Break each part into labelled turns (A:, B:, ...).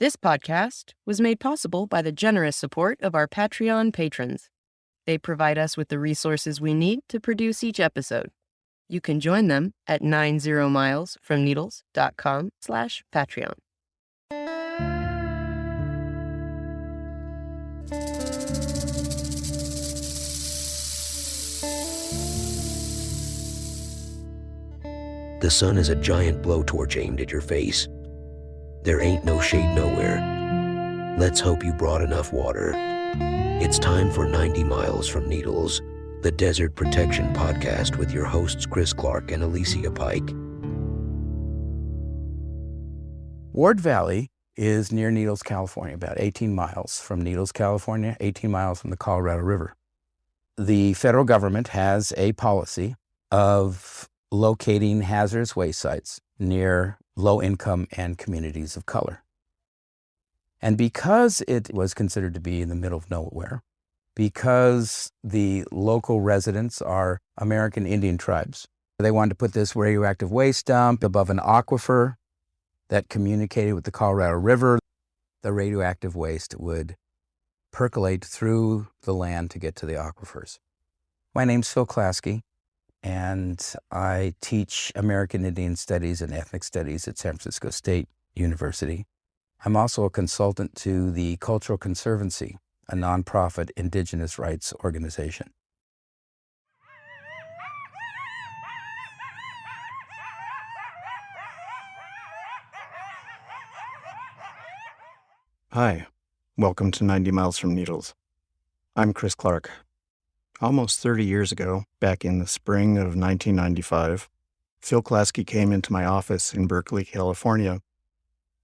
A: This podcast was made possible by the generous support of our Patreon patrons. They provide us with the resources we need to produce each episode. You can join them at 90milesfromneedles.com/Patreon.
B: The sun is a giant blowtorch aimed at your face. There ain't no shade nowhere. Let's hope you brought enough water. It's time for 90 Miles from Needles, the Desert Protection Podcast with your hosts Chris Clark and Alicia Pike.
C: Ward Valley is near Needles, California, about 18 miles from Needles, California, 18 miles from the Colorado River. The federal government has a policy of locating hazardous waste sites near low-income and communities of color. And because it was considered to be in the middle of nowhere, because the local residents are American Indian tribes, they wanted to put this radioactive waste dump above an aquifer that communicated with the Colorado River. The radioactive waste would percolate through the land to get to the aquifers. My name's Phil Klasky, and I teach American Indian Studies and Ethnic Studies at San Francisco State University. I'm also a consultant to the Cultural Conservancy, a nonprofit indigenous rights organization.
D: Hi, welcome to 90 Miles from Needles. I'm Chris Clark. Almost 30 years ago, back in the spring of 1995, Phil Klasky came into my office in Berkeley, California,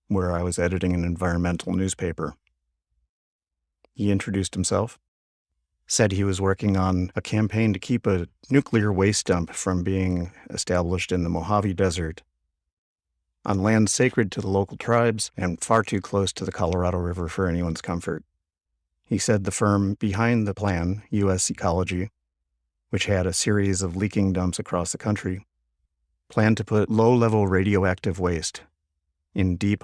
D: where I was editing an environmental newspaper. He introduced himself, said he was working on a campaign to keep a nuclear waste dump from being established in the Mojave Desert, on land sacred to the local tribes and far too close to the Colorado River for anyone's comfort. He said the firm behind the plan, U.S. Ecology, which had a series of leaking dumps across the country, planned to put low-level radioactive waste in deep,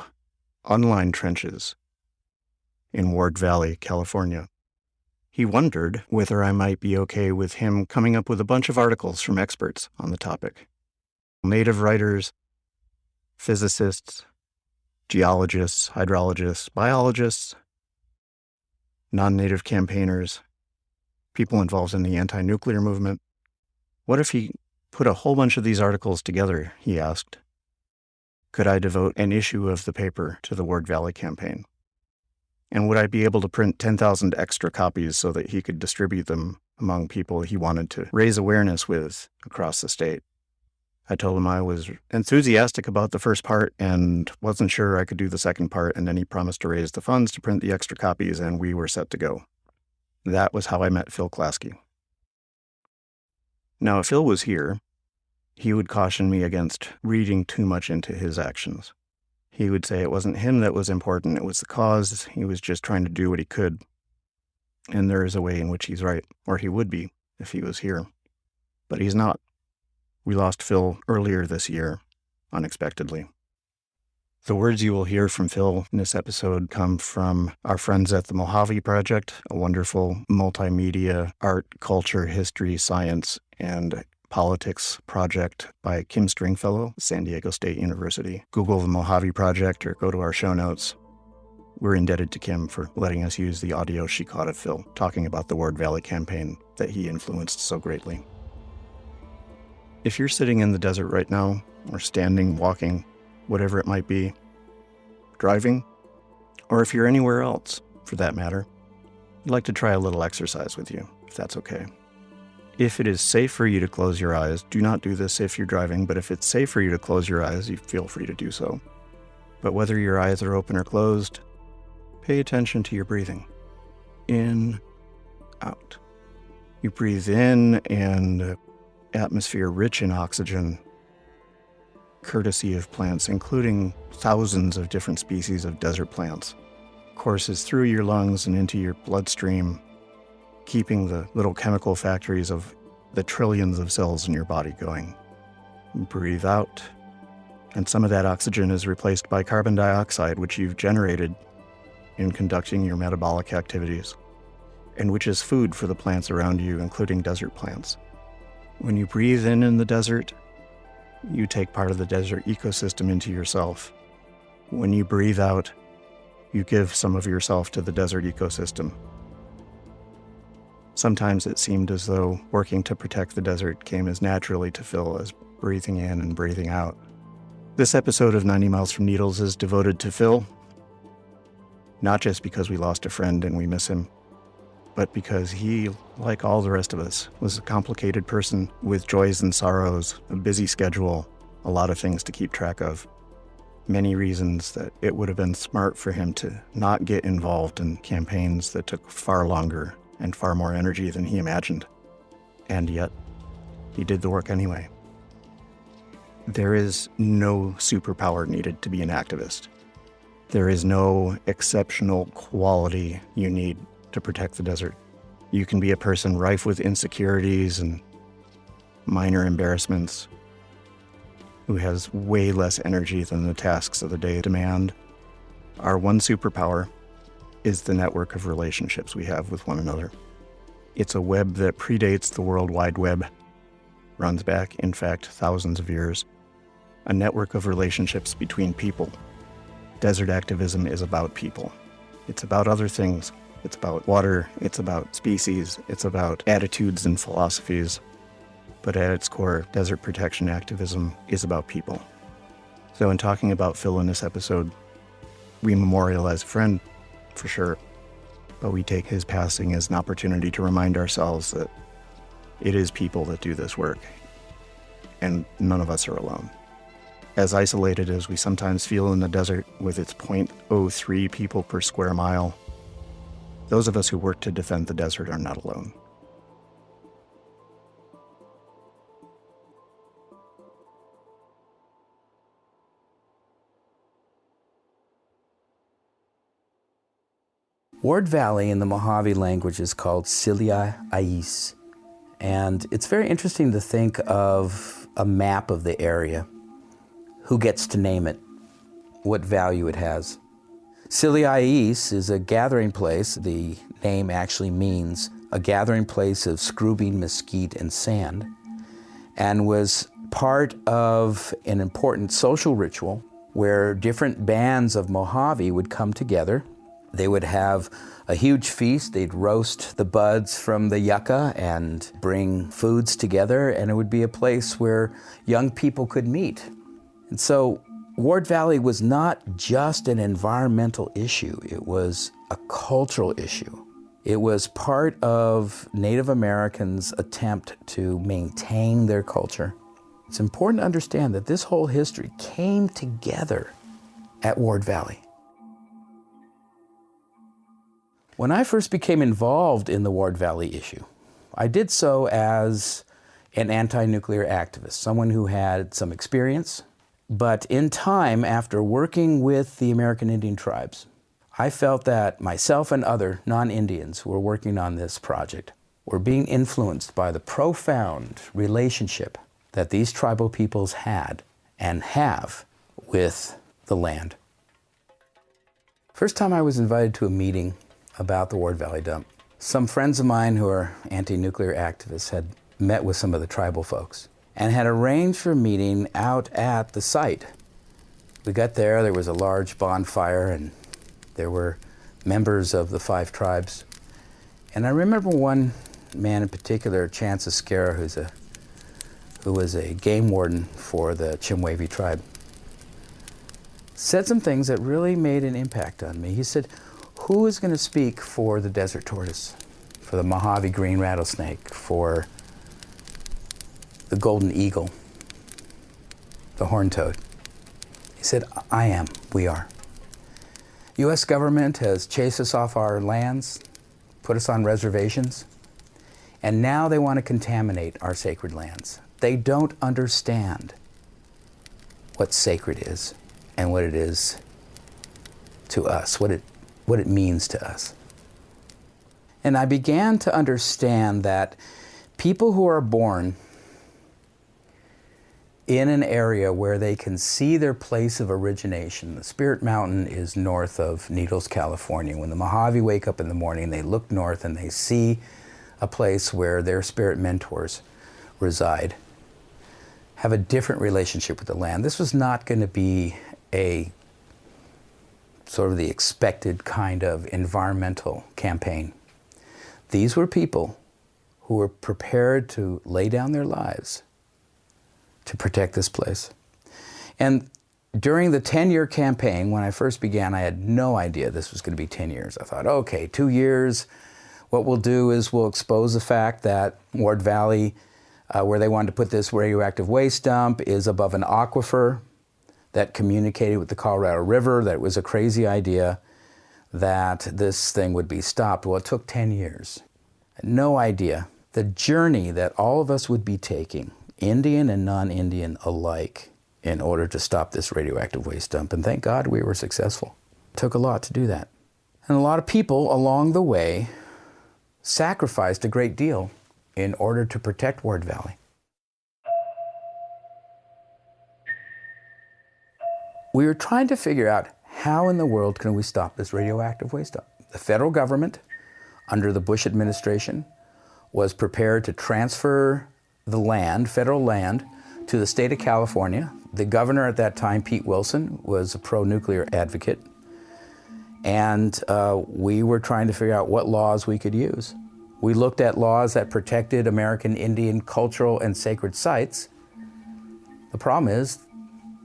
D: unlined trenches in Ward Valley, California. He wondered whether I might be okay with him coming up with a bunch of articles from experts on the topic. Native writers, physicists, geologists, hydrologists, biologists, non-native campaigners, people involved in the anti-nuclear movement. What if he put a whole bunch of these articles together, he asked. Could I devote an issue of the paper to the Ward Valley campaign? And would I be able to print 10,000 extra copies so that he could distribute them among people he wanted to raise awareness with across the state? I told him I was enthusiastic about the first part and wasn't sure I could do the second part, and then he promised to raise the funds to print the extra copies, and we were set to go. That was how I met Phil Klasky. Now, if Phil was here, he would caution me against reading too much into his actions. He would say it wasn't him that was important, it was the cause. He was just trying to do what he could. And there is a way in which he's right, or he would be if he was here. But he's not. We lost Phil earlier this year, unexpectedly. The words you will hear from Phil in this episode come from our friends at the Mojave Project, a wonderful multimedia art, culture, history, science, and politics project by Kim Stringfellow, San Diego State University. Google the Mojave Project or go to our show notes. We're indebted to Kim for letting us use the audio she caught of Phil talking about the Ward Valley campaign that he influenced so greatly. If you're sitting in the desert right now, or standing, walking, whatever it might be, driving, or if you're anywhere else, for that matter, I'd like to try a little exercise with you, if that's okay. If it is safe for you to close your eyes, do not do this if you're driving, but if it's safe for you to close your eyes, you feel free to do so. But whether your eyes are open or closed, pay attention to your breathing. In, out. You breathe in and atmosphere rich in oxygen, courtesy of plants, including thousands of different species of desert plants, courses through your lungs and into your bloodstream, keeping the little chemical factories of the trillions of cells in your body going. Breathe out And some of that oxygen is replaced by carbon dioxide, which you've generated in conducting your metabolic activities, and which is food for the plants around you, including desert plants. When you breathe in the desert, you take part of the desert ecosystem into yourself. When you breathe out, you give some of yourself to the desert ecosystem. Sometimes it seemed as though working to protect the desert came as naturally to Phil as breathing in and breathing out. This episode of 90 Miles from Needles is devoted to Phil, not just because we lost a friend and we miss him, but because he, like all the rest of us, was a complicated person with joys and sorrows, a busy schedule, a lot of things to keep track of. Many reasons that it would have been smart for him to not get involved in campaigns that took far longer and far more energy than he imagined. And yet, he did the work anyway. There is no superpower needed to be an activist. There is no exceptional quality you need to protect the desert. You can be a person rife with insecurities and minor embarrassments, who has way less energy than the tasks of the day demand. Our one superpower is the network of relationships we have with one another. It's a web that predates the World Wide Web, runs back, in fact, thousands of years. A network of relationships between people. Desert activism is about people. It's about other things. It's about water, it's about species, it's about attitudes and philosophies. But at its core, desert protection activism is about people. So in talking about Phil in this episode, we memorialize a friend, for sure, but we take his passing as an opportunity to remind ourselves that it is people that do this work, and none of us are alone. As isolated as we sometimes feel in the desert with its 0.03 people per square mile, those of us who work to defend the desert are not alone.
C: Ward Valley in the Mojave language is called S1E10, and it's very interesting to think of a map of the area. Who gets to name it? What value it has? S1E10 is a gathering place. The name actually means a gathering place of scrubing mesquite and sand, and was part of an important social ritual where different bands of Mojave would come together. They would have a huge feast. They'd roast the buds from the yucca and bring foods together, and it would be a place where young people could meet. And so Ward Valley was not just an environmental issue, it was a cultural issue. It was part of Native Americans' attempt to maintain their culture. It's important to understand that this whole history came together at Ward Valley. When I first became involved in the Ward Valley issue, I did so as an anti-nuclear activist, someone who had some experience. But in time, after working with the American Indian tribes, I felt that myself and other non-Indians who were working on this project were being influenced by the profound relationship that these tribal peoples had and have with the land. First time I was invited to a meeting about the Ward Valley dump, some friends of mine who are anti-nuclear activists had met with some of the tribal folks and had arranged for a meeting out at the site. We got there was a large bonfire, and there were members of the 5 tribes. And I remember one man in particular, Chance Escara, who was a game warden for the Chimwavy tribe, said some things that really made an impact on me. He said, who is going to speak for the desert tortoise, for the Mojave green rattlesnake, for the golden eagle, the horned toad? He said, I am, we are. U.S. government has chased us off our lands, put us on reservations, and now they want to contaminate our sacred lands. They don't understand what sacred is and what it is to us, what it means to us. And I began to understand that people who are born in an area where they can see their place of origination. The Spirit Mountain is north of Needles, California. When the Mojave wake up in the morning, they look north and they see a place where their spirit mentors reside, have a different relationship with the land. This was not going to be a sort of the expected kind of environmental campaign. These were people who were prepared to lay down their lives to protect this place. And during the 10-year campaign, when I first began, I had no idea this was going to be 10 years. I thought, okay, 2 years, what we'll do is we'll expose the fact that Ward Valley, where they wanted to put this radioactive waste dump, is above an aquifer that communicated with the Colorado River, that it was a crazy idea, that this thing would be stopped. Well, it took 10 years. No idea the journey that all of us would be taking, Indian and non-Indian alike, in order to stop this radioactive waste dump. And thank God we were successful. It took a lot to do that. And a lot of people along the way sacrificed a great deal in order to protect Ward Valley. We were trying to figure out how in the world can we stop this radioactive waste dump. The federal government, under the Bush administration, was prepared to transfer the land, federal land, to the state of California. The governor at that time, Pete Wilson, was a pro-nuclear advocate. And we were trying to figure out what laws we could use. We looked at laws that protected American Indian cultural and sacred sites. The problem is,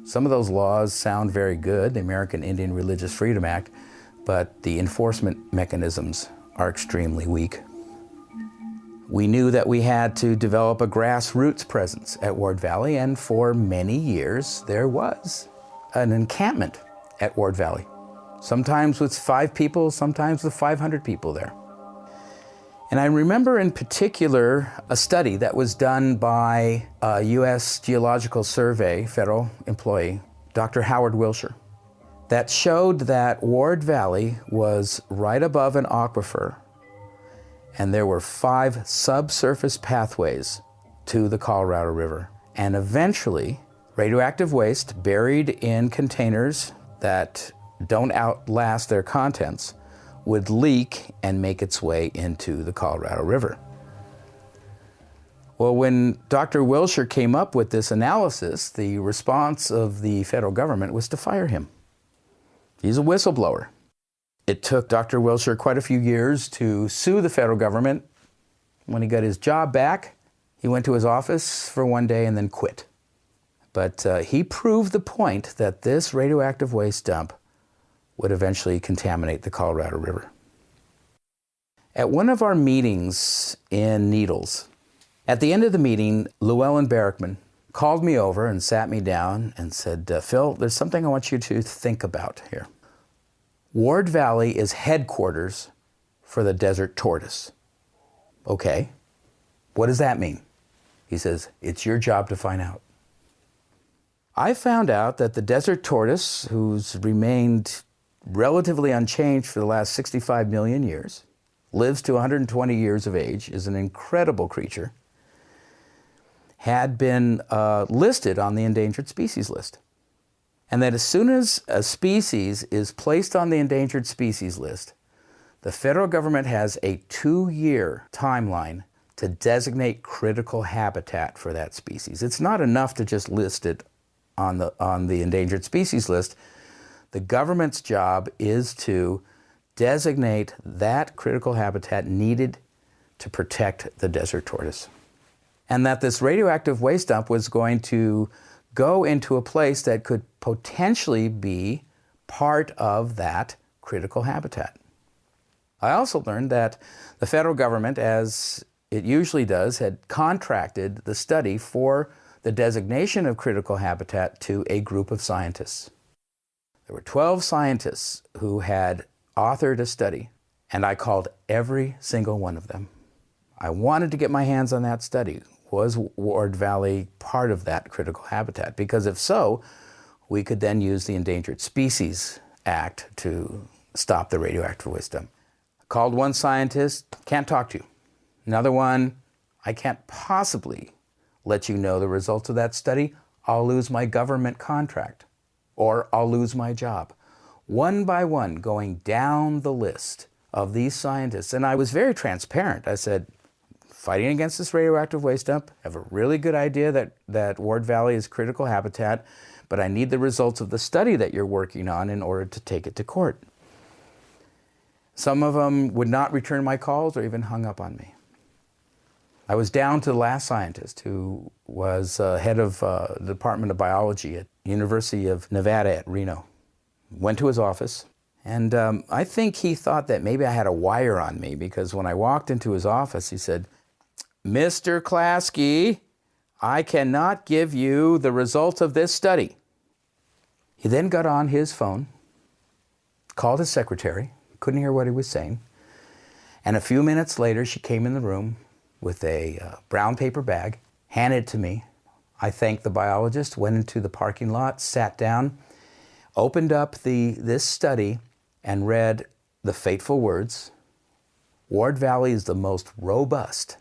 C: some of those laws sound very good, the American Indian Religious Freedom Act, but the enforcement mechanisms are extremely weak. We knew that we had to develop a grassroots presence at Ward Valley, and for many years there was an encampment at Ward Valley. Sometimes with 5 people, sometimes with 500 people there. And I remember in particular a study that was done by a U.S. Geological Survey federal employee, Dr. Howard Wilshire, that showed that Ward Valley was right above an aquifer, and there were 5 subsurface pathways to the Colorado River. And eventually, radioactive waste buried in containers that don't outlast their contents would leak and make its way into the Colorado River. Well, when Dr. Wilshire came up with this analysis, the response of the federal government was to fire him. He's a whistleblower. It took Dr. Wilshire quite a few years to sue the federal government. When he got his job back, he went to his office for one day and then quit. But he proved the point that this radioactive waste dump would eventually contaminate the Colorado River. At one of our meetings in Needles, at the end of the meeting, Llewellyn Barrickman called me over and sat me down and said, Phil, there's something I want you to think about here. Ward Valley is headquarters for the desert tortoise. Okay, what does that mean? He says, it's your job to find out. I found out that the desert tortoise, who's remained relatively unchanged for the last 65 million years, lives to 120 years of age, is an incredible creature, had been listed on the endangered species list. And that as soon as a species is placed on the endangered species list, the federal government has a 2-year timeline to designate critical habitat for that species. It's not enough to just list it on the endangered species list. The government's job is to designate that critical habitat needed to protect the desert tortoise. And that this radioactive waste dump was going to go into a place that could potentially be part of that critical habitat. I also learned that the federal government, as it usually does, had contracted the study for the designation of critical habitat to a group of scientists. There were 12 scientists who had authored a study, and I called every single one of them. I wanted to get my hands on that study. Was Ward Valley part of that critical habitat? Because if so, we could then use the Endangered Species Act to stop the radioactive waste dump. I called one scientist, can't talk to you. Another one, I can't possibly let you know the results of that study I'll lose my government contract, or I'll lose my job. One by one, going down the list of these scientists. And I was very transparent. I said, fighting against this radioactive waste dump, I have a really good idea that Ward Valley is critical habitat, but I need the results of the study that you're working on in order to take it to court. Some of them would not return my calls or even hung up on me. I was down to the last scientist, who was head of the Department of Biology at University of Nevada at Reno. Went to his office, and I think he thought that maybe I had a wire on me, because when I walked into his office, he said, "Mr. Klasky, I cannot give you the results of this study." He then got on his phone, called his secretary, couldn't hear what he was saying, and a few minutes later she came in the room with a brown paper bag, handed it to me. I thanked the biologist, went into the parking lot, sat down, opened up this study, and read the fateful words, "Ward Valley is the most robust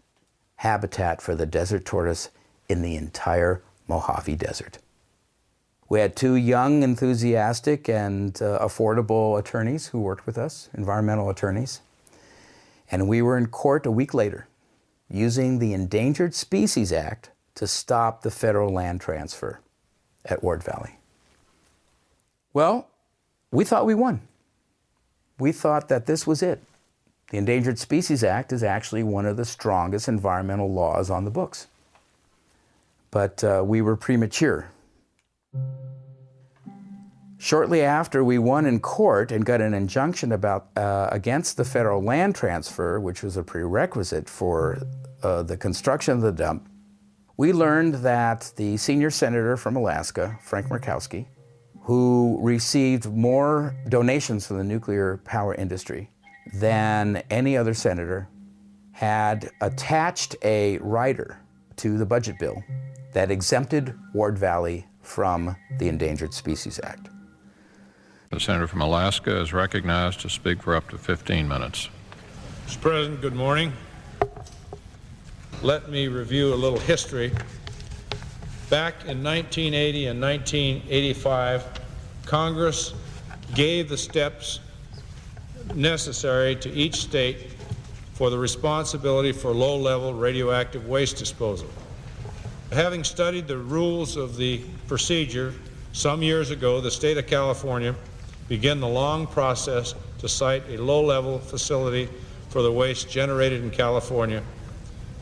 C: habitat for the desert tortoise in the entire Mojave Desert." We had two young, enthusiastic, and affordable attorneys who worked with us, environmental attorneys. And we were in court a week later, using the Endangered Species Act to stop the federal land transfer at Ward Valley. Well, we thought we won. We thought that this was it. The Endangered Species Act is actually one of the strongest environmental laws on the books. But we were premature. Shortly after we won in court and got an injunction against the federal land transfer, which was a prerequisite for the construction of the dump, we learned that the senior senator from Alaska, Frank Murkowski, who received more donations from the nuclear power industry than any other senator, had attached a rider to the budget bill that exempted Ward Valley from the Endangered Species Act.
E: The senator from Alaska is recognized to speak for up to 15 minutes.
F: Mr. President, good morning. Let me review a little history. Back in 1980 and 1985, Congress gave the steps necessary to each state for the responsibility for low-level radioactive waste disposal. Having studied the rules of the procedure, some years ago, the state of California began the long process to site a low-level facility for the waste generated in California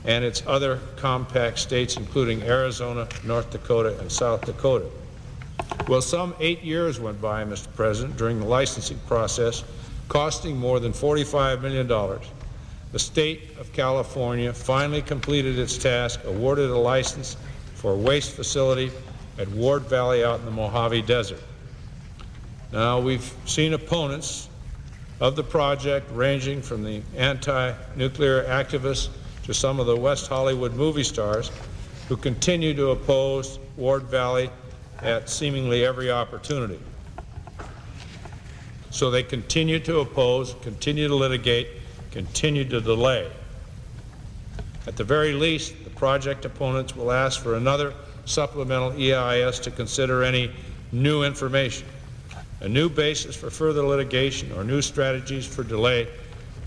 F: and its other compact states, including Arizona, North Dakota, and South Dakota. Well, some 8 years went by, Mr. President, during the licensing process, costing more than $45 million. The state of California finally completed its task, awarded a license for a waste facility at Ward Valley out in the Mojave Desert. Now, we've seen opponents of the project ranging from the anti-nuclear activists to some of the West Hollywood movie stars who continue to oppose Ward Valley at seemingly every opportunity. So they continue to oppose, continue to litigate, continue to delay. At the very least, the project opponents will ask for another supplemental EIS to consider any new information, a new basis for further litigation, or new strategies for delay.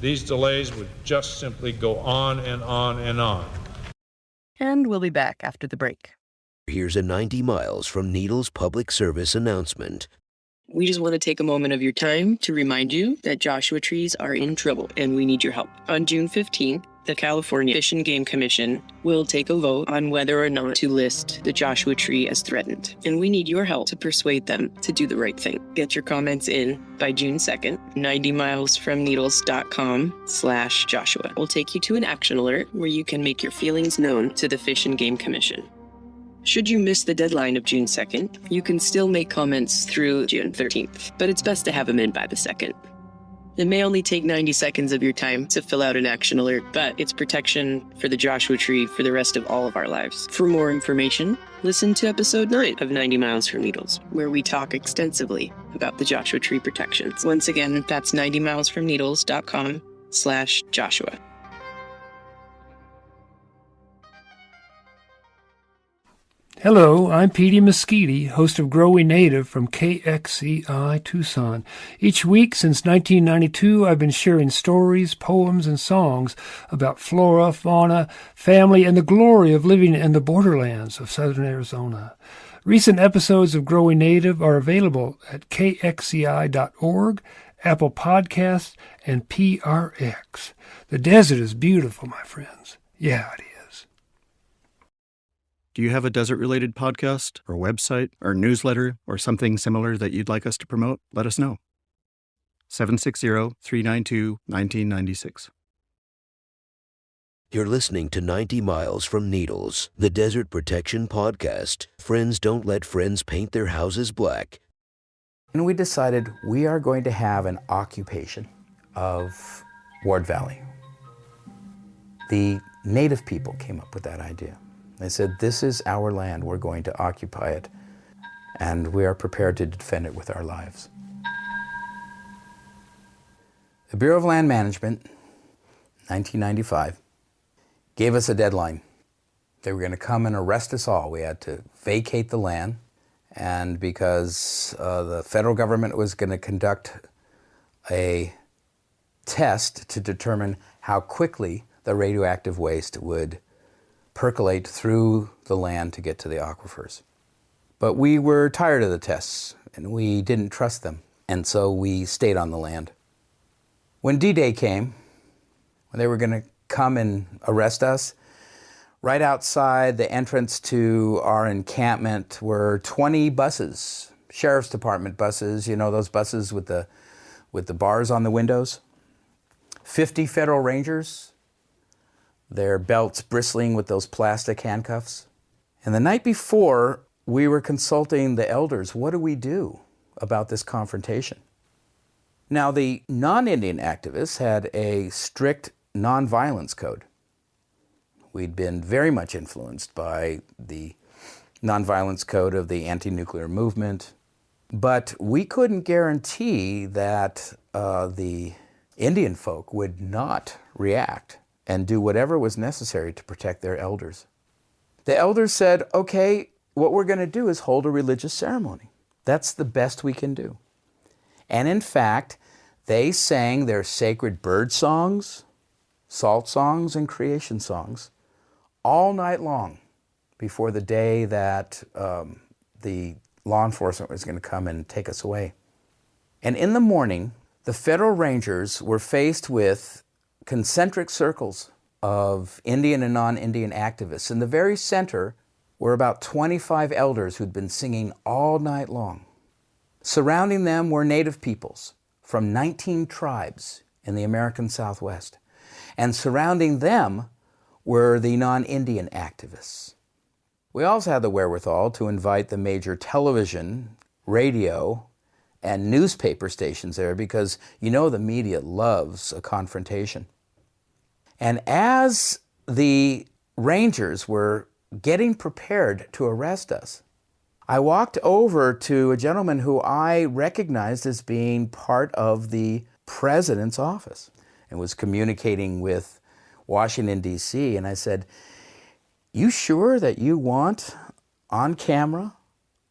F: These delays would just simply go on and on and on.
A: And we'll be back after the break.
B: Here's a 90 miles from Needles public service announcement.
A: We just want to take a moment of your time to remind you that Joshua trees are in trouble and we need your help. On June 15th, the California Fish and Game Commission will take a vote on whether or not to list the Joshua tree as threatened. And we need your help to persuade them to do the right thing. Get your comments in by June 2nd, 90milesfromneedles.com/Joshua. We'll take you to an action alert where you can make your feelings known to the Fish and Game Commission. Should you miss the deadline of June 2nd, you can still make comments through June 13th, but it's best to have them in by the 2nd. It may only take 90 seconds of your time to fill out an action alert, but it's protection for the Joshua tree for the rest of all of our lives. For more information, listen to episode 9 of 90 Miles from Needles, where we talk extensively about the Joshua tree protections. Once again, that's 90milesfromneedles.com/Joshua.
G: Hello, I'm Petey Mesquite, host of Growing Native from KXCI Tucson. Each week since 1992, I've been sharing stories, poems, and songs about flora, fauna, family, and the glory of living in the borderlands of southern Arizona. Recent episodes of Growing Native are available at kxci.org, Apple Podcasts, and PRX. The desert is beautiful, my friends. Yeah, it is.
D: Do you have a desert-related podcast or website or newsletter or something similar that you'd like us to promote? Let us know. 760-392-1996.
B: You're listening to 90 Miles from Needles, the Desert Protection Podcast. Friends don't let friends paint their houses black.
C: And we decided we are going to have an occupation of Ward Valley. The native people came up with that idea. They said, this is our land, we're going to occupy it, and we are prepared to defend it with our lives. The Bureau of Land Management, 1995, gave us a deadline. They were going to come and arrest us all. We had to vacate the land, and because the federal government was going to conduct a test to determine how quickly the radioactive waste would percolate through the land to get to the aquifers. But we were tired of the tests, and we didn't trust them, and so we stayed on the land. When D-Day came, when they were going to come and arrest us, right outside the entrance to our encampment were 20 buses, sheriff's department buses, you know, those buses with the bars on the windows, 50 federal rangers, their belts bristling with those plastic handcuffs. And the night before, we were consulting the elders. What do we do about this confrontation? Now, the non-Indian activists had a strict nonviolence code. We'd been very much influenced by the nonviolence code of the anti-nuclear movement, but we couldn't guarantee that the Indian folk would not react and do whatever was necessary to protect their elders. The elders said, okay, what we're going to do is hold a religious ceremony. That's the best we can do. And in fact, they sang their sacred bird songs, salt songs, and creation songs all night long before the day that the law enforcement was going to come and take us away. And in the morning, the federal rangers were faced with concentric circles of Indian and non-Indian activists. In the very center were about 25 elders who'd been singing all night long. Surrounding them were native peoples from 19 tribes in the American Southwest. And surrounding them were the non-Indian activists. We also had the wherewithal to invite the major television, radio, and newspaper stations there because you know the media loves a confrontation. And as the rangers were getting prepared to arrest us, I walked over to a gentleman who I recognized as being part of the president's office and was communicating with Washington, D.C. And I said, you sure that you want on camera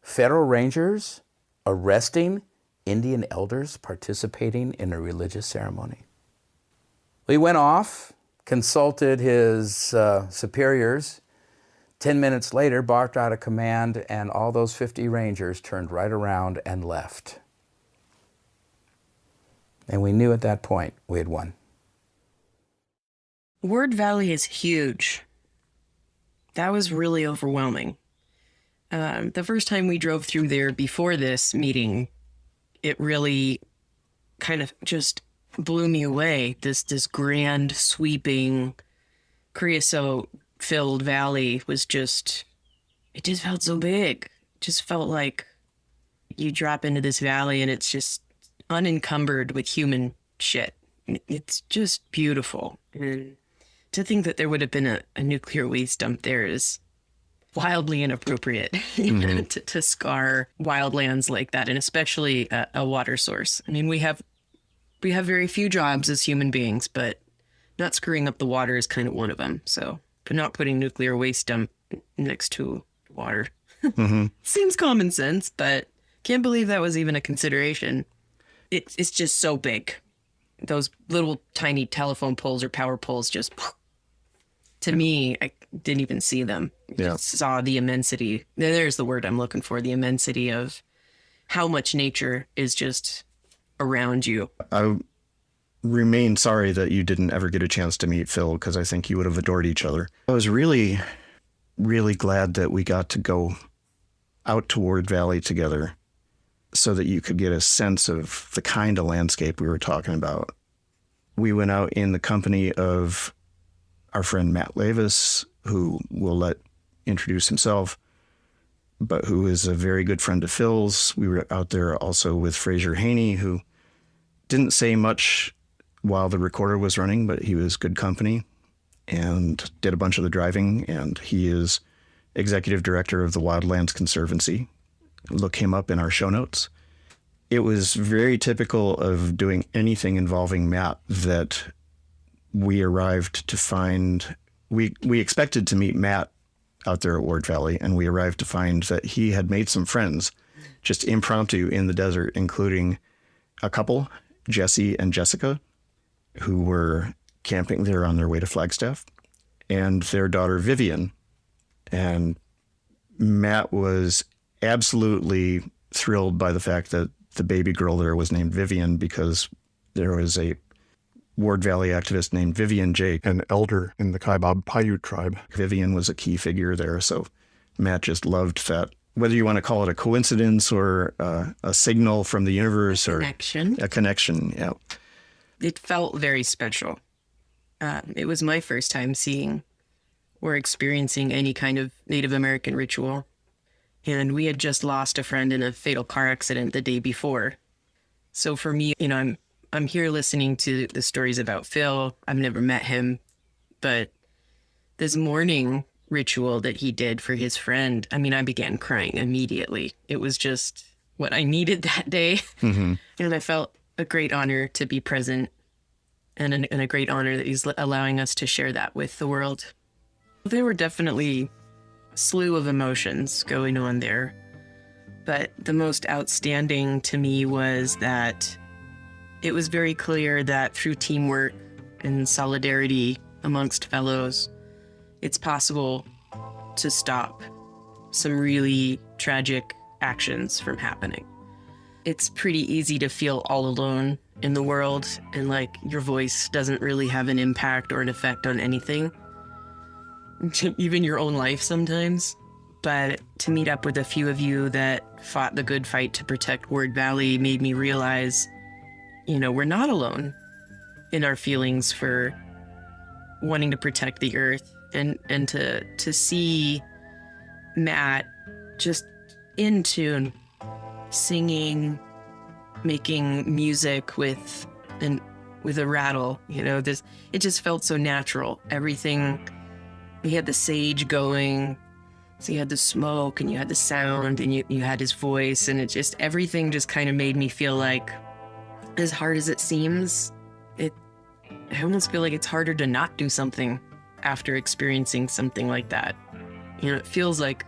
C: federal rangers arresting Indian elders participating in a religious ceremony? He went off, consulted his superiors. 10 minutes later, barked out a command, and all those 50 rangers turned right around and left. And we knew at that point we had won.
A: Ward Valley is huge. That was really overwhelming. The first time we drove through there before this meeting, it really kind of just blew me away. This grand, sweeping, creosote-filled valley was just, it just felt so big. It just felt like you drop into this valley and it's just unencumbered with human shit. It's just beautiful. And to think that there would have been a nuclear waste dump there is wildly inappropriate to scar wildlands like that, and especially a water source. I mean, we have very few jobs as human beings, but not screwing up the water is kind of one of them. So, but not putting nuclear waste dump next to water Seems common sense, but can't believe that was even a consideration. It's just so big. Those little tiny telephone poles or power poles just, to me, I didn't even see them.
D: Yeah.
A: Just saw the immensity. There's the word I'm looking for, the immensity of how much nature is just around you.
D: I remain sorry that you didn't ever get a chance to meet Phil, because I think you would have adored each other. I was really, really glad that we got to go out to Ward Valley together so that you could get a sense of the kind of landscape we were talking about. We went out in the company of our friend Matt Lavis, who we'll let introduce himself, but who is a very good friend of Phil's. We were out there also with Fraser Haney, who didn't say much while the recorder was running, but he was good company and did a bunch of the driving. And he is executive director of the Wildlands Conservancy. Look him up in our show notes. It was very typical of doing anything involving Matt that we arrived to find, we expected to meet Matt out there at Ward Valley, and we arrived to find that he had made some friends just impromptu in the desert, including a couple, Jesse and Jessica, who were camping there on their way to Flagstaff, and their daughter Vivian. And Matt was absolutely thrilled by the fact that the baby girl there was named Vivian, because there was a Ward Valley activist named Vivian Jake,
H: an elder in the Kaibab Paiute tribe.
D: Vivian was a key figure there, so Matt just loved that. Whether you want to call it a coincidence or a signal from the universe or a connection, yeah.
A: It felt very special. It was my first time seeing or experiencing any kind of Native American ritual. And we had just lost a friend in a fatal car accident the day before. So for me, I'm here listening to the stories about Phil. I've never met him, but this morning ritual that he did for his friend, I began crying immediately. It was just what I needed that day. Mm-hmm. And I felt a great honor to be present and a great honor that he's allowing us to share that with the world. There were definitely a slew of emotions going on there, but the most outstanding to me was that it was very clear that through teamwork and solidarity amongst fellows, it's possible to stop some really tragic actions from happening. It's pretty easy to feel all alone in the world and like your voice doesn't really have an impact or an effect on anything, even your own life sometimes. But to meet up with a few of you that fought the good fight to protect Ward Valley made me realize, we're not alone in our feelings for wanting to protect the earth, and to see Matt just in tune, singing, making music with a rattle, it just felt so natural. Everything, he had the sage going, so you had the smoke and you had the sound and you had his voice, and everything just kind of made me feel like, as hard as it seems, I almost feel like it's harder to not do something after experiencing something like that. It feels like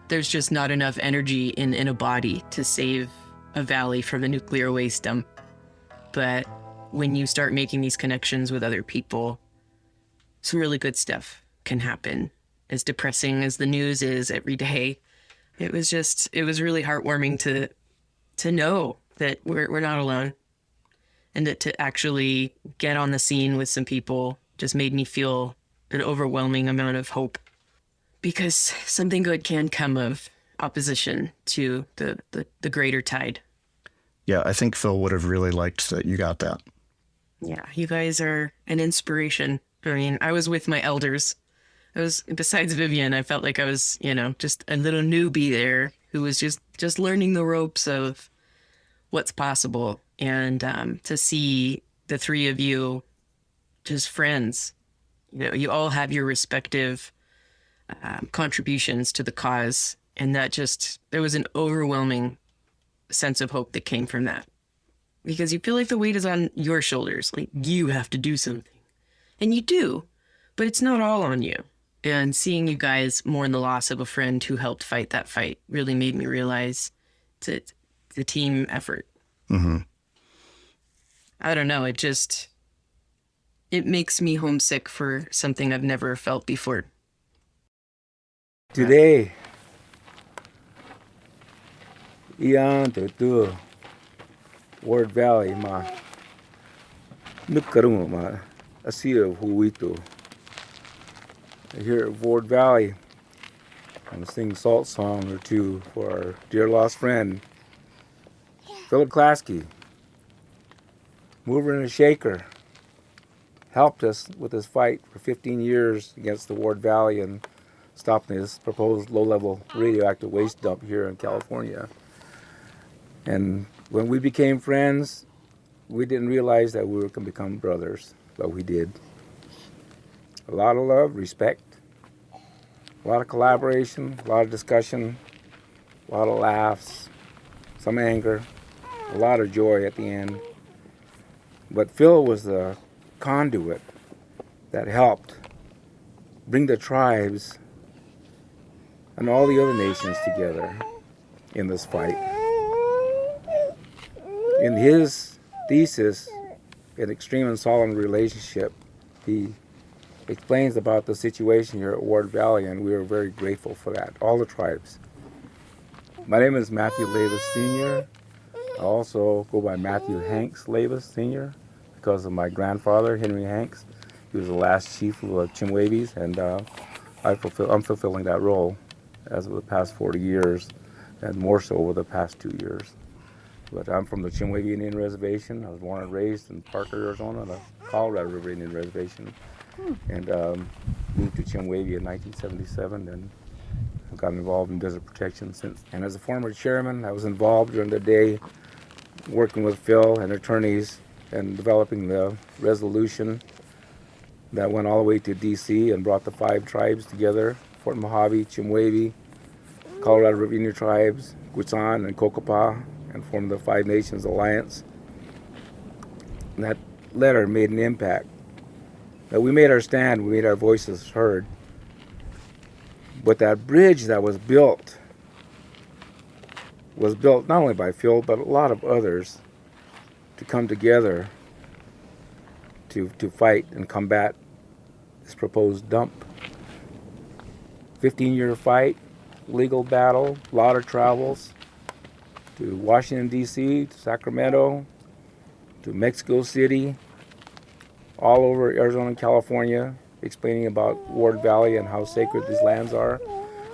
A: there's just not enough energy in a body to save a valley from a nuclear waste dump. But when you start making these connections with other people, some really good stuff can happen. As depressing as the news is every day, it was really heartwarming to know that we're not alone. And that to actually get on the scene with some people just made me feel an overwhelming amount of hope, because something good can come of opposition to the greater tide.
D: Yeah, I think Phil would have really liked that you got that.
A: Yeah, you guys are an inspiration. I was with my elders. Besides Vivian, I felt like I was, just a little newbie there who was just learning the ropes of what's possible. And to see the three of you just friends, you all have your respective contributions to the cause. And there was an overwhelming sense of hope that came from that. Because you feel like the weight is on your shoulders, like you have to do something. And you do, but it's not all on you. And seeing you guys mourn the loss of a friend who helped fight that fight really made me realize it's a team effort.
D: Mm-hmm.
A: I don't know. It makes me homesick for something I've never felt before.
I: Today, iyan to Ward Valley ma nukarum ma asir huito. Here at Ward Valley, I'm gonna sing a salt song or two for our dear lost friend, Philip Klasky, mover and a shaker. Helped us with this fight for 15 years against the Ward Valley and stopping this proposed low-level radioactive waste dump here in California. And when we became friends, we didn't realize that we were going to become brothers, but we did. A lot of love, respect, a lot of collaboration, a lot of discussion, a lot of laughs, some anger, a lot of joy at the end. But Phil was the conduit that helped bring the tribes and all the other nations together in this fight. In his thesis, An Extreme and Solemn Relationship, he explains about the situation here at Ward Valley, and we are very grateful for that, all the tribes. My name is Matthew Lavis Sr. I also go by Matthew Hanks Lavis Sr. because of my grandfather, Henry Hanks. He was the last chief of the Chimwavies, and I'm fulfilling that role as of the past 40 years, and more so over the past 2 years. But I'm from the Chimwavy Indian Reservation. I was born and raised in Parker, Arizona, the Colorado River Indian Reservation, and moved to Chimwavy in 1977, and I've gotten involved in desert protection since. And as a former chairman, I was involved during the day working with Phil and attorneys and developing the resolution that went all the way to D.C. and brought the 5 tribes together, Fort Mojave, Chimwavy, Colorado River Indian Tribes, Guisan, and Cocopah, and formed the 5 Nations Alliance. And that letter made an impact. That we made our stand, we made our voices heard. But that bridge that was built not only by Phil, but a lot of others to come together to fight and combat this proposed dump. 15-year fight, legal battle, a lot of travels to Washington, D.C., to Sacramento, to Mexico City, all over Arizona and California, explaining about Ward Valley and how sacred these lands are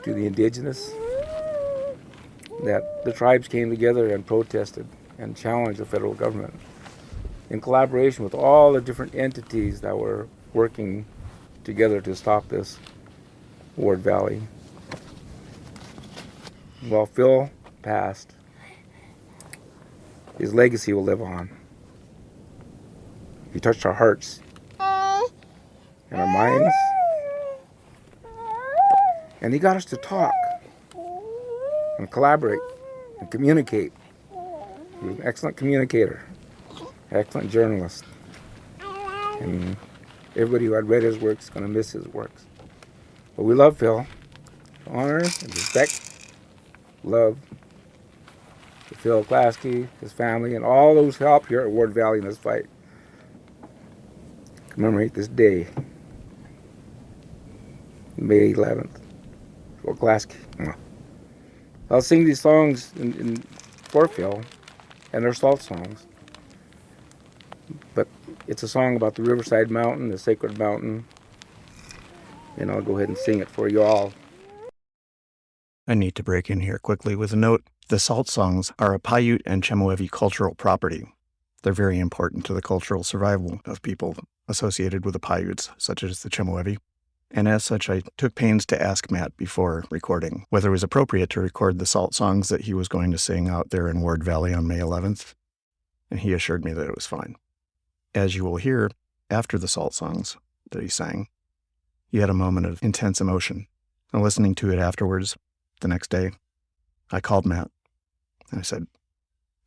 I: to the indigenous. That the tribes came together and protested and challenged the federal government in collaboration with all the different entities that were working together to stop this Ward Valley. Well, Phil passed. His legacy will live on. He touched our hearts and our minds. And he got us to talk and collaborate and communicate. He was an excellent communicator, excellent journalist. And everybody who had read his works is going to miss his works. But we love Phil. Honor and respect, love to Phil Klasky, his family, and all those who helped here at Ward Valley in this fight. Commemorate this day, May 11th, for Klasky. I'll sing these songs for Phil, and they're salt songs. But it's a song about the Riverside Mountain, the sacred mountain, and I'll go ahead and sing it for you all.
D: I need to break in here quickly with a note. The salt songs are a Paiute and Chemehuevi cultural property. They're very important to the cultural survival of people associated with the Paiutes, such as the Chemehuevi. And as such, I took pains to ask Matt before recording whether it was appropriate to record the salt songs that he was going to sing out there in Ward Valley on May 11th, and he assured me that it was fine. As you will hear, after the salt songs that he sang, he had a moment of intense emotion. And listening to it afterwards, the next day, I called Matt, and I said,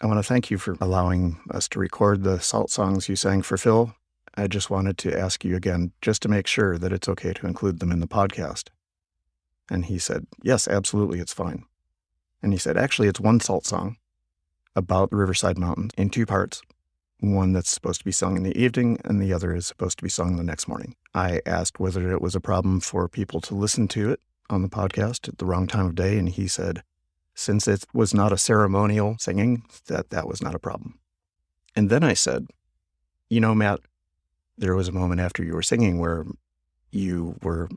D: I want to thank you for allowing us to record the salt songs you sang for Phil I just wanted to ask you again, just to make sure that it's okay to include them in the podcast. And he said, yes, absolutely, it's fine. And he said, actually, it's one salt song about the Riverside Mountains in two parts. One that's supposed to be sung in the evening, and the other is supposed to be sung the next morning. I asked whether it was a problem for people to listen to it on the podcast at the wrong time of day, and he said, since it was not a ceremonial singing, that was not a problem. And then I said, you know, Matt, there was a moment after you were singing where you were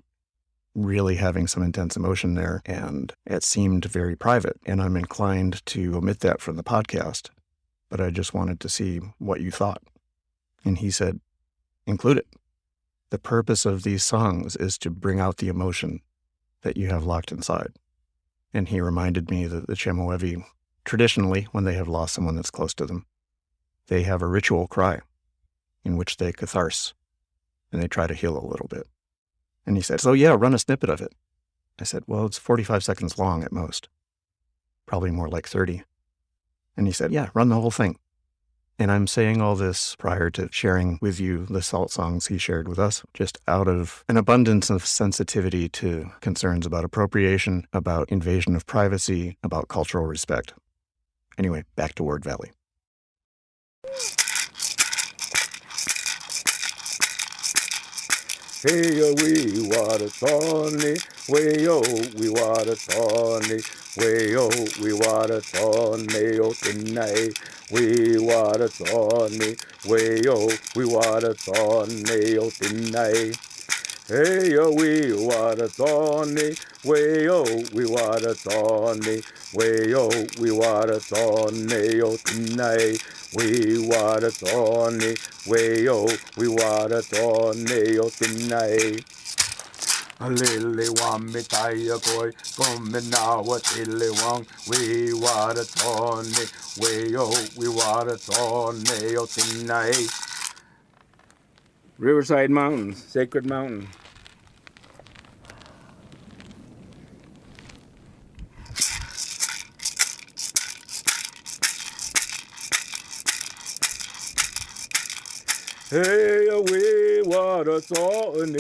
D: really having some intense emotion there, and it seemed very private, and I'm inclined to omit that from the podcast, but I just wanted to see what you thought. And he said, include it. The purpose of these songs is to bring out the emotion that you have locked inside. And he reminded me that the Chemehuevi, traditionally, when they have lost someone that's close to them, they have a ritual cry in which they catharsis, and they try to heal a little bit. And he said, so yeah, run a snippet of it. I said, well, it's 45 seconds long at most, probably more like 30. And he said, yeah, run the whole thing. And I'm saying all this prior to sharing with you the salt songs he shared with us, just out of an abundance of sensitivity to concerns about appropriation, about invasion of privacy, about cultural respect. Anyway, back to Ward Valley.
J: Hey yo, we water Tony, way yo, we water Tony, way yo, we water Tony, oh tonight, we water Tony, way yo, we water Tony, oh tonight. Hey yo, we water Tony, way yo, we water Tony, way yo, we water Tony, oh tonight. We water Tony, way yo, we water Tony, oh tonight. A lily wan me taya koi, come now what lily wan, we water Tony, way yo, we water Tony, oh tonight.
I: Riverside Mountains, Sacred Mountain.
J: Hey, we water Tony,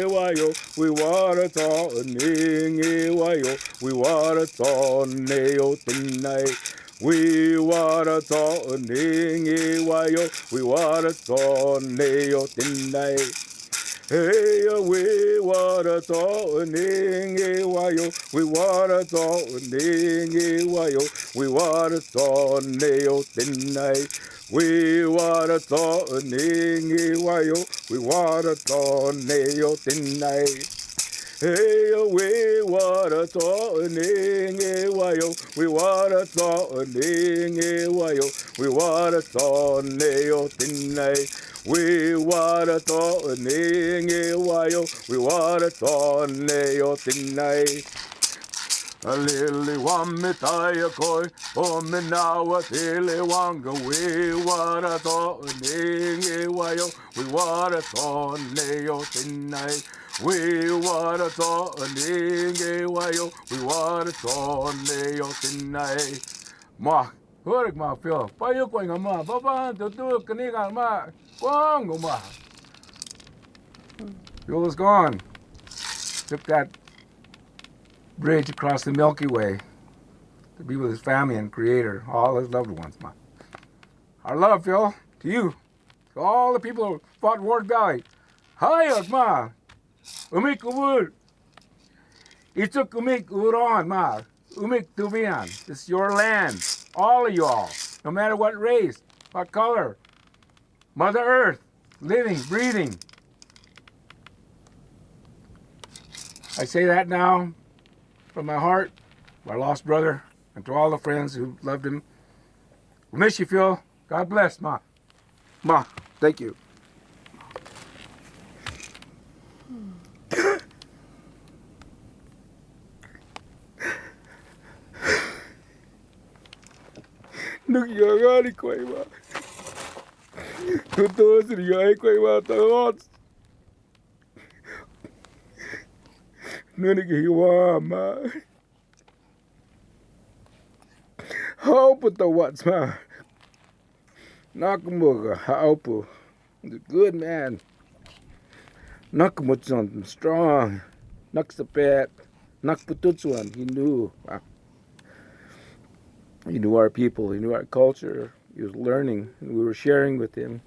J: wayo, we water Tony, wayo, we water Tony, oh tonight. We water Tony, wayo, we water Tony, oh tonight. Hey, we water Tony, wayo, we water Tony, wayo, we water Tony, oh tonight. We water Tony, wayo, we water Tony, oh tonight. Hey, we water Tony, wayo, we water Tony, wayo, we water Tony, oh tonight. We water Tony, wayo, we water Tony, oh tonight. A lily wan me taya koi, oh me now a lily wanga. We water Tony, wayo, we water Tony, oh tonight. We water Tony, wayo, we water Tony, oh tonight. Ma, hurik ma Phil, pa yu koi nga ma, baba tu kaniga ma, kwang ma. Phil is gone. Took that bridge across the Milky Way to be with his family and Creator, all his loved ones, ma. Our love, Phil, to you, to all the people who fought Ward Valley. Hi, ma. Umik ubur. Ituk umik uron, ma. Umik tuvian. This is your land. All of y'all. No matter what race, what color. Mother Earth. Living, breathing. I say that now from my heart, my lost brother, and to all the friends who loved him. We miss you, Phil. God bless, Ma. Ma, thank you. Nước giờ đi quay mà. Tôi sẽ đi quay mà tao. Nữa đi cái hoa mà. Haupu tao what's ma. Nakamuga haupu.
I: He's a good man. Nakmutson, strong. Naksapat. Nakpututsuan. He knew. He knew our people. He knew our culture. He was learning, and we were sharing with him.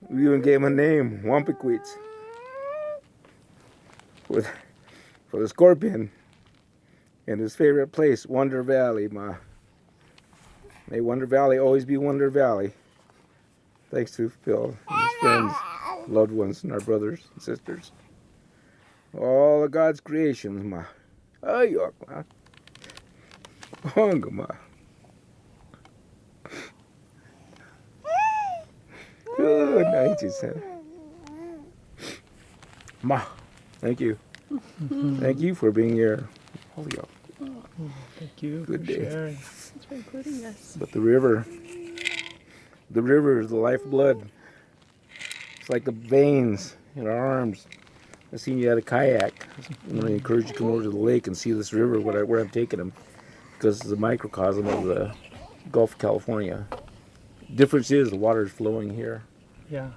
I: We even gave him a name, Wampiquits, for the scorpion. And his favorite place, Wonder Valley, Ma. May Wonder Valley always be Wonder Valley. Thanks to Phil and his friends, loved ones, and our brothers and sisters. All of God's creations, Ma. Ayok, Ma. Honga, Ma. Good night, you said. Ma, thank you. Thank you for being here. Holy up.
K: Thank you
I: Good
K: for
I: day.
K: sharing.
L: Thanks for including us.
I: But the river is the lifeblood. It's like the veins in our arms. I seen you at a kayak. I'm going to encourage you to come over to the lake and see this river where I'm taking them, because it's a microcosm of the Gulf of California. Difference is the water is flowing here.
K: Yeah.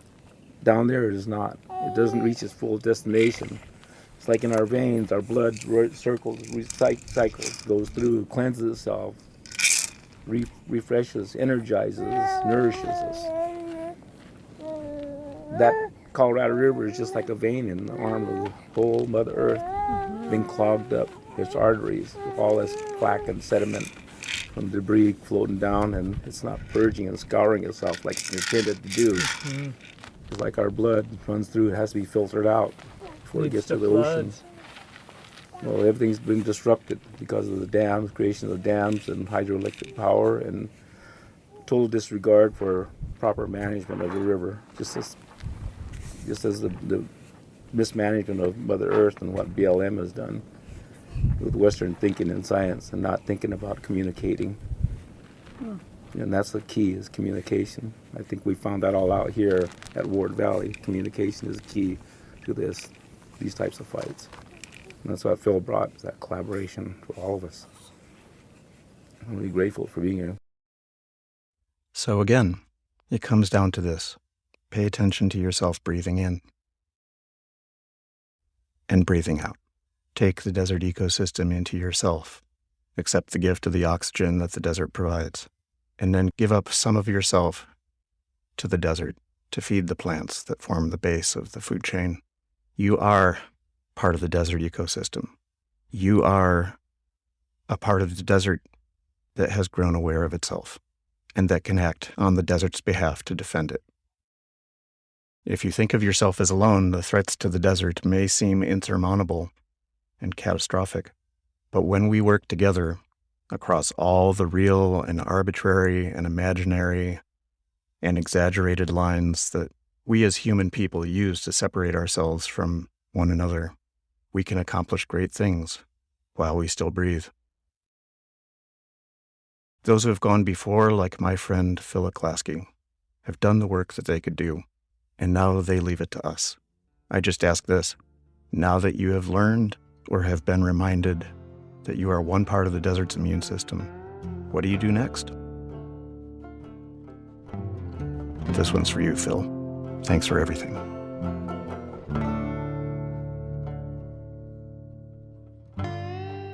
I: Down there it is not. It doesn't reach its full destination. It's like in our veins, our blood circles, recycles, goes through, cleanses itself, refreshes, energizes, nourishes us. That Colorado River is just like a vein in the arm of the whole Mother Earth, being clogged up, its arteries, with all this plaque and sediment from debris floating down, and it's not purging and scouring itself like it's intended to do. It's like our blood runs through, it has to be filtered out before it gets to the ocean. Well, everything's been disrupted because of the dams, creation of dams and hydroelectric power, and total disregard for proper management of the river, just as the mismanagement of Mother Earth and what BLM has done with Western thinking and science and not thinking about communicating. And that's the key, is communication. I think we found that all out here at Ward Valley. Communication is key to these types of fights. And that's what Phil brought, that collaboration for all of us. I'm really grateful for being here.
D: So again, it comes down to this. Pay attention to yourself breathing in and breathing out. Take the desert ecosystem into yourself. Accept the gift of the oxygen that the desert provides. And then give up some of yourself to the desert to feed the plants that form the base of the food chain. You are part of the desert ecosystem. You are a part of the desert that has grown aware of itself and that can act on the desert's behalf to defend it. If you think of yourself as alone, the threats to the desert may seem insurmountable and catastrophic. But when we work together across all the real and arbitrary and imaginary and exaggerated lines that we as human people use to separate ourselves from one another, we can accomplish great things while we still breathe. Those who have gone before, like my friend Phil Klasky, have done the work that they could do, and now they leave it to us. I just ask this: now that you have learned or have been reminded that you are one part of the desert's immune system, what do you do next? This one's for you, Phil. Thanks for everything.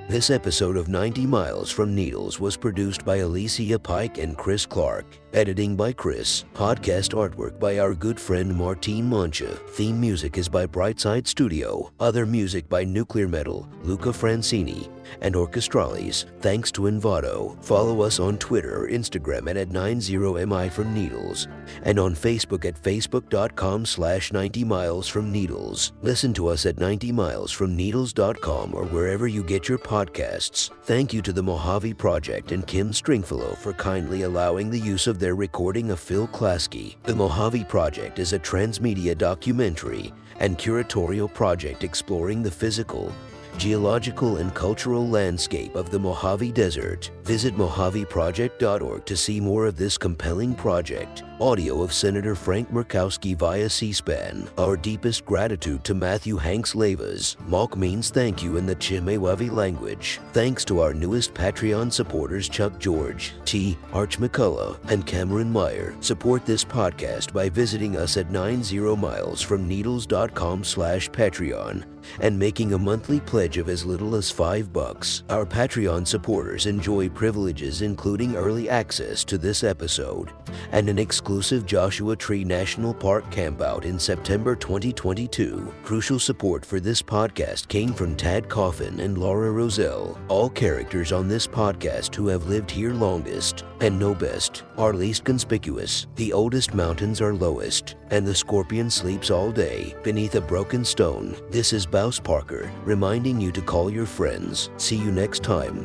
B: This episode of 90 Miles from Needles was produced by Alicia Pike and Chris Clark. Editing by Chris. Podcast artwork by our good friend Martine Mancha. Theme music is by Brightside Studio. Other music by Nuclear Metal, Luca Francini, and Orchestrales. Thanks to Envato. Follow us on Twitter, Instagram, and at 90mi from Needles. And on Facebook at facebook.com/90 miles from Needles. Listen to us at 90milesfromneedles.com or wherever you get your podcasts. Thank you to the Mojave Project and Kim Stringfellow for kindly allowing the use of their recording of Phil Klasky. The Mojave Project is a transmedia documentary and curatorial project exploring the physical, geological and cultural landscape of the Mojave Desert. Visit mojaveproject.org to see more of this compelling project. Audio of Senator Frank Murkowski via C-SPAN. Our deepest gratitude to Matthew Hanks Levas. Malk means thank you in the Chemehuevi language. Thanks to our newest Patreon supporters Chuck George, T. Arch McCullough, and Cameron Meyer. Support this podcast by visiting us at 90milesfromneedles.com/Patreon and making a monthly pledge of as little as $5. Our Patreon supporters enjoy privileges including early access to this episode and an exclusive Joshua Tree National Park campout in September 2022. Crucial support for this podcast came from Tad Coffin and Laura Roselle, all characters on this podcast who have lived here longest and know best are least conspicuous. The oldest mountains are lowest, and the scorpion sleeps all day beneath a broken stone. This is Bouse Parker, reminding you to call your friends. See you next time.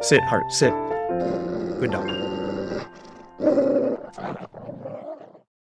D: Sit, Hart, sit. Good dog.